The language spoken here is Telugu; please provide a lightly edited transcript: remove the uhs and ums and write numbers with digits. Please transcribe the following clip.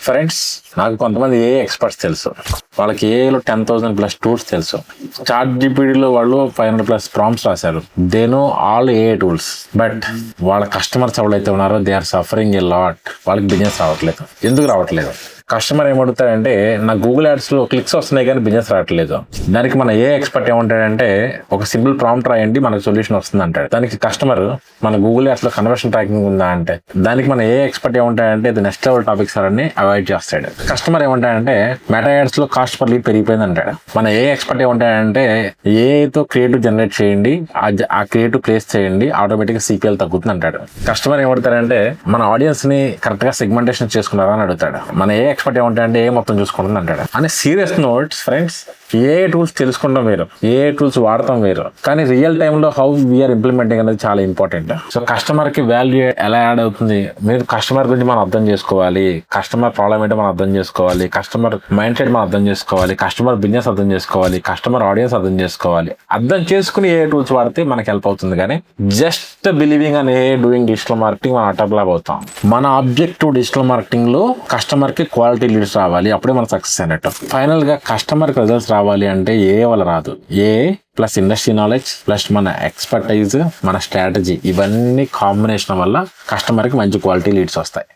ఫ్రెండ్స్, నాకు కొంతమంది ఏ ఎక్స్పర్ట్స్ తెలుసు. వాళ్ళకి ఏలో 10,000+ టూల్స్ తెలుసు. చాట్ జీపీటీలో వాళ్ళు 500+ ప్రాంప్ట్స్ రాశారు. They know all AI tools. But వాళ్ళ కస్టమర్స్ ఎవరైతే ఉన్నారో they are suffering a lot. వాళ్ళకి బిజినెస్ రావట్లేదు. ఎందుకు రావట్లేదు? కస్టమర్ ఏమడుగుతాడంటే, నా గూగుల్ యాడ్స్ లో క్లిక్స్ వస్తున్నాయి కానీ బిజినెస్ రావట్లేదు. దానికి మన ఏ ఎక్స్పర్ట్ ఏమంటాడంటే, ఒక సింపుల్ ప్రాంప్ట్ రాయండి మనకు సొల్యూషన్ వస్తుంది అంటాడు. దానికి కస్టమర్, మన గూగుల్ యాడ్స్ లో కన్వర్షన్ ట్రాకింగ్ ఉందా అంటే, దానికి మన ఏ ఎక్స్పర్ట్ ఏమంటాడంటే, ఇది నెక్స్ట్ లెవెల్ టాపిక్స్ అన్ని అవాయిడ్ చేస్తాడు. కస్టమర్ ఏమంటాడంటే, మెటా యాడ్స్ లో కాస్ట్ పర్ లీడ్ పెరిగిపోయింది అంటాడు. మన ఏ ఎక్స్పర్ట్ ఏమంటాడంటే, ఏతో క్రియేటివ్ జనరేట్ చేయండి, ఆ క్రియేటివ్ ప్లేస్ చేయండి, ఆటోమేటిక్ గా సిపిఎల్ తగ్గుతుంది అంటాడు. కస్టమర్ ఏమడతాడంటే, మన ఆడియన్స్ ని కరెక్ట్ గా సెగ్మెంటేషన్ చేసుకున్నారా అని అడుగుతాడు. మన ఏ ఎక్స్పర్ట్ ఏమంటాడంటే, ఏ మొత్తం చూసుకుంటుంది అంటాడు. అని సీరియస్ నోట్స్ ఫ్రెండ్స్, ఏ టూల్స్ తెలుసుకుంటాం మీరు, ఏ టూల్స్ వాడతాం మీరు, కానీ రియల్ టైంలో హౌ వీఆర్ ఇంప్లిమెంటింగ్ అనేది చాలా ఇంపార్టెంట్. సో కస్టమర్ కి వాల్యూ ఎలా యాడ్ అవుతుంది, మీరు కస్టమర్ గురించి మనం అర్థం చేసుకోవాలి, కస్టమర్ ప్రాబ్లం ఏంటో మనం అర్థం చేసుకోవాలి, కస్టమర్ మైండ్ సెట్ మనం అర్థం చేసుకోవాలి, కస్టమర్ బిజినెస్ అర్థం చేసుకోవాలి, కస్టమర్ ఆడియన్స్ అర్థం చేసుకోవాలి. అర్థం చేసుకుని ఏ టూల్స్ వాడితే మనకి హెల్ప్ అవుతుంది. కానీ జస్ట్ బిలీవింగ్ అని ఏ డూయింగ్ డిజిటల్ మార్కెటింగ్ మనం అటర్లాగా అవుతాం. మన ఆబ్జెక్టివ్ డిజిటల్ మార్కెటింగ్ లో కస్టమర్ కి క్వాలిటీ లీడ్స్ రావాలి, అప్పుడే మన సక్సెస్ అన్నట్టు. ఫైనల్ గా కస్టమర్ కి రిజల్ట్స్ రావాలి అంటే ఏ వల్ల రాదు. ఏ ప్లస్ ఇండస్ట్రీ నాలెడ్జ్ ప్లస్ మన ఎక్స్పర్టైజ్, మన స్ట్రాటజీ, ఇవన్నీ కాంబినేషన్ వల్ల కస్టమర్కి మంచి క్వాలిటీ లీడ్స్ వస్తాయి.